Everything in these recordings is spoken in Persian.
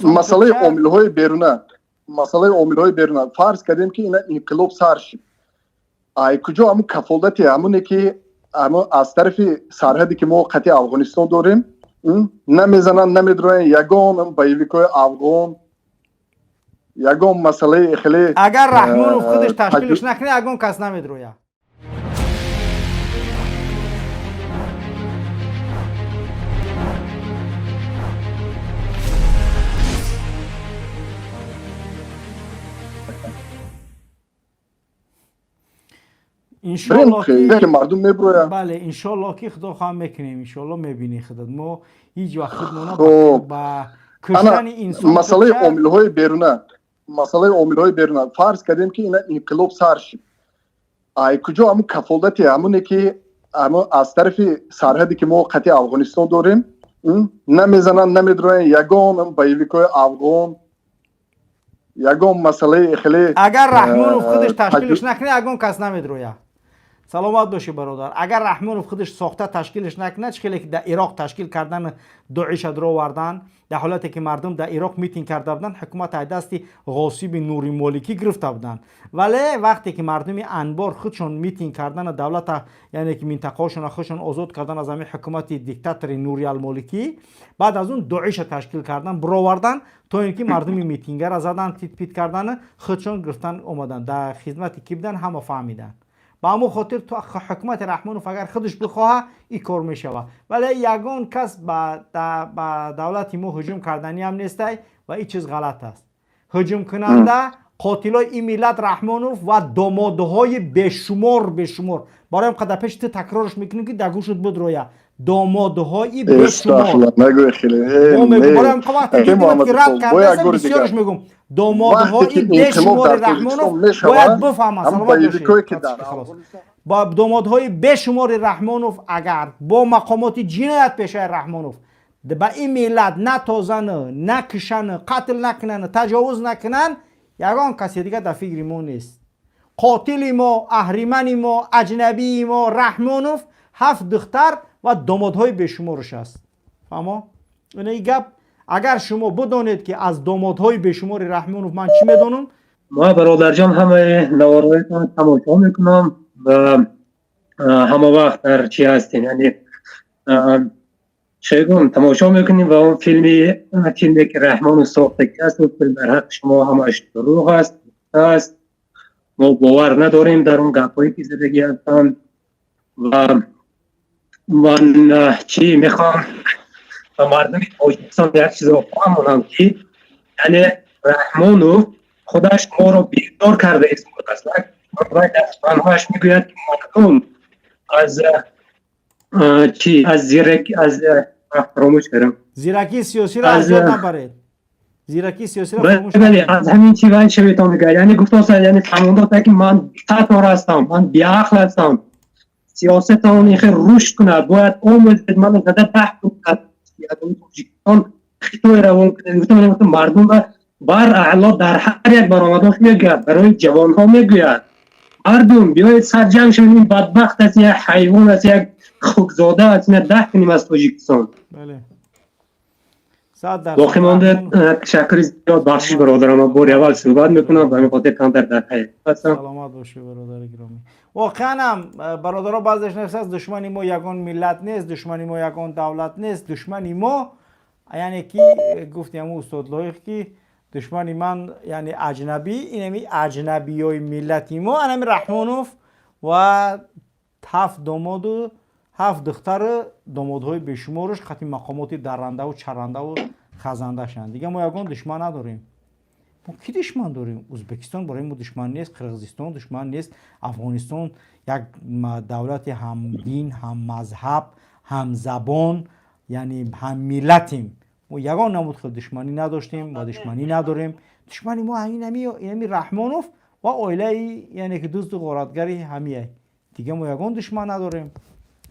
مسئله عامل‌های بیرونه فرض کردیم که اینا انقلاب سر شد ای کجا همون کفالتی همونه که همون از طرف سرحدی که ما قطع افغانستان داریم نمیزنن نمیدرن یگان بایویکای افغان یگان مسئله خیلی اگر رحمانوف خودش تشکیلش نکنه یگان کس نمیدروه. انشالله که مردم میبروید. بله انشالله که خدا خواهم میکنیم انشالله میبینی خودت ما هیچ وقت خودمون با کشتن انسان مسئله عامل‌های بیرونه فرض کردیم که اینا انقلاب سر شد ای کجا همون کفالتی همونه که همون از طرف سرحدی که ما قطع افغانستان داریم نمیزنن نمیدرن یگان بایویکای افغان یگان مسئله خیلی اگر رحمانوف خودش تشکیلش نکنه یگان کس نمیدروه. سلامت باشی برادر. اگر رحمانوف خودش ساخته تشکیلش نکنه چخیلی که در عراق تشکیل کردن داعش را آوردن در حالتی که مردم در عراق میتینگ کرده بودن حکومت دست غاصب نوری مالکی گرفته بودن ولی وقتی که مردم انبار خودشون میتینگ کردن دولت یعنی که منطقه‌شون خودشون آزاد کردن از همین حکومت دیکتاتور نوری المالکی بعد از اون داعش تشکیل کردن برآوردن تا اینکه مردم میتینگ را زدن تیت پیت کردن خودشون گرفتن اومدن در خدمت کی بودن همه فهمیدن. با همون خاطر تو حکومت رحمانوف اگر خودش بخواه این کار میشوه ولی یگان کس با دولت ما هجوم کردنی هم نیسته و این چیز غلط است. هجوم کننده قاتلای این ملت رحمانوف و دامادهای بشمار برای قدر پیش تکرارش میکنیم که در گوشت بود رویا دامادهای بشمار برایم وقتی که رد کرده بسیارش میگم دامادهای بشمار رحمانوف باید بفهمه با دامادهای بشمار رحمانوف اگر با مقامات جنایت پیشه رحمانوف با این ملت نه تازنه نه کشنه قتل نکنن تجاوز نکنن یگان کسی دیگه در فکر ما نیست. قاتل ما اهریمن ما اجنبی ما رحمانوف 7 دختر و دامادهای بشمارش است. فهمه؟ این گپ اگر شما بدانید که از دامادهای بشمار رحمانوف من چی میدانم ما برادر جان همه نوارایتان تماشا میکنم و همه وقت در چی هستین یعنی چگون تماشا میکنیم و اون فیلمی که رحمانوف ساخته که است فیلم در حق شما همش دروغ است ما باور نداریم در اون گپایی که زدگی هستند و من چی میخوام و مردم تاجیکستان یک چیز رو فهمونم که یعنی رحمانوف خودش ما رو بیدار کرده است و دستانهاش میگوید که مردم از چی از فراموش کردم زیرکی سیاسی را از یاد نبرید. زیرکی سیاسی را فراموش نکنید. از همین چی ولی شبیتان میگه یعنی گفتم یعنی تماندار که من دیکتاتور هستم من بیعقل هستم سیاست اون این خیلی رشد کنه باید عمر من زده 10 کنه تاجیکستان خیلی روان کنه گفتم مردم بر اعلا در هر یک برآمداش میگوید برای جوان ها میگوید مردم بیاید سرجمع شوید این بدبخت از یک حیوان از یک خوکزاده از این 10 کنیم از تاجیکستان. بله باقی مانده تشکر زیاد بخشش برادرم باری اول صحبت میکنم و همین خاطر کم در حیات هستم. سلامت باشی برادر گرامی. واقعا هم برادرها بعضیش نفس است دشمنی ما یگان ملت نیست دشمنی ما یگان دولت نیست دشمنی ما یعنی کی گفتیم استاد لایق کی دشمنی من یعنی اجنبی اینمی اجنبی های ملتی ما اینمی رحمانوف و 7 داماد و 7 دختر دامادهای بشمارش خطی مقامات درنده و چرنده و خزنده شند دیگه ما یگان دشمن نداریم. ما کی دشمن داریم؟ ازبکستان برای ما دشمن نیست قرقیزستان دشمن نیست افغانستان یک دولت هم دین هم مذهب هم زبان یعنی هم ملتیم ما یگان نمود خود دشمنی نداشتیم و دشمنی نداریم. دشمنی ما اینمی رحمانوف و عائله یعنی که دوست و غارتگری همیه دیگه ما یگان دشمن نداریم.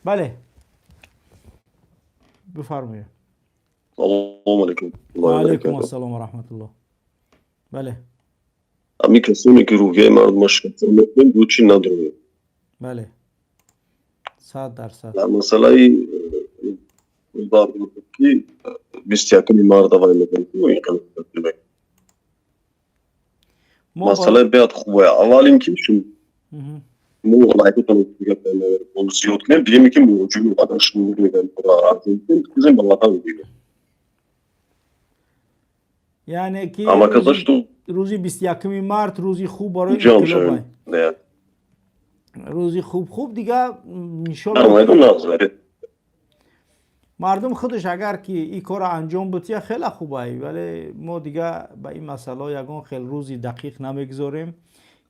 بله بفرمایید. سلام علیکم. و علیکم السلام و رحمت الله. بله امی کسانی که روحیه مردمش کتر میکنیم دوچی نداریم. بله 100%. در مسئله بار که 21 مارد وای میکنیم مسئله بیاد خوبه. اول اینکه شما مو لایکتون دیگه اون زیاد کنیم دیگه که موجود قدرش میگیرن برای این بالا میگیره. یعنی که اما کساش تو روزی 21 مارت روزی خوب برای جام انقلاب شد. نه. روزی خوب دیگه نه انشالله نظره. مردم خودش اگر که این کار انجام بده خیلی خوبه، ولی ما دیگه به این مسئله یگان خیلی روزی دقیق نمیگذاریم،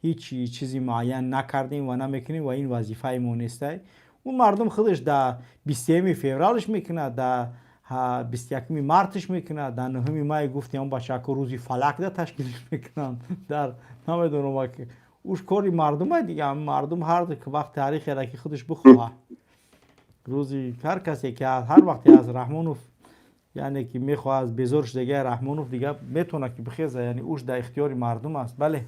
هیچ چیزی معین نکردیم و نمیکنیم و این وظیفه ما نیسته. اون مردم خودش در 20 فوریهش میکنه، در 21 مارتش میکنه، در 9 مای گفتیم بچه که روزی فلک ده تشکیلش میکنن، در نمیدونم که اوش کاری مردمه دیگه. مردم هر وقت تاریخ را که خودش بخواه روزی هر کسی که هر وقتی از رحمانوف یعنی که میخواه از بزرگش دیگه رحمانوف دیگه میتونه که بخیزه، یعنی اوش در اختیار مردم است. بله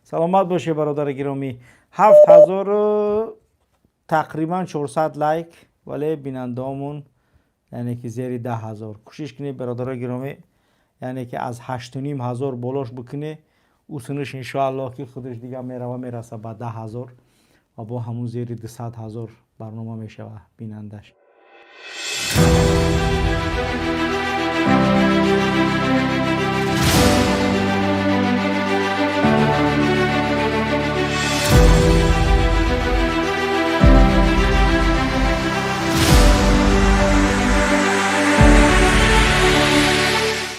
سلامت باشه برادر گرامی. 7000 تقریبا 400 لایک، ولی بینندهامون یعنی که زیر 10,000. کوشش کنید برادر گرامی، یعنی که از 8,500 بالاش بکنه او سنش انشاءالله که خودش دیگه میره و میرسه به 10,000 و با همون زیر 200,000 برنامه میشه و بینندش.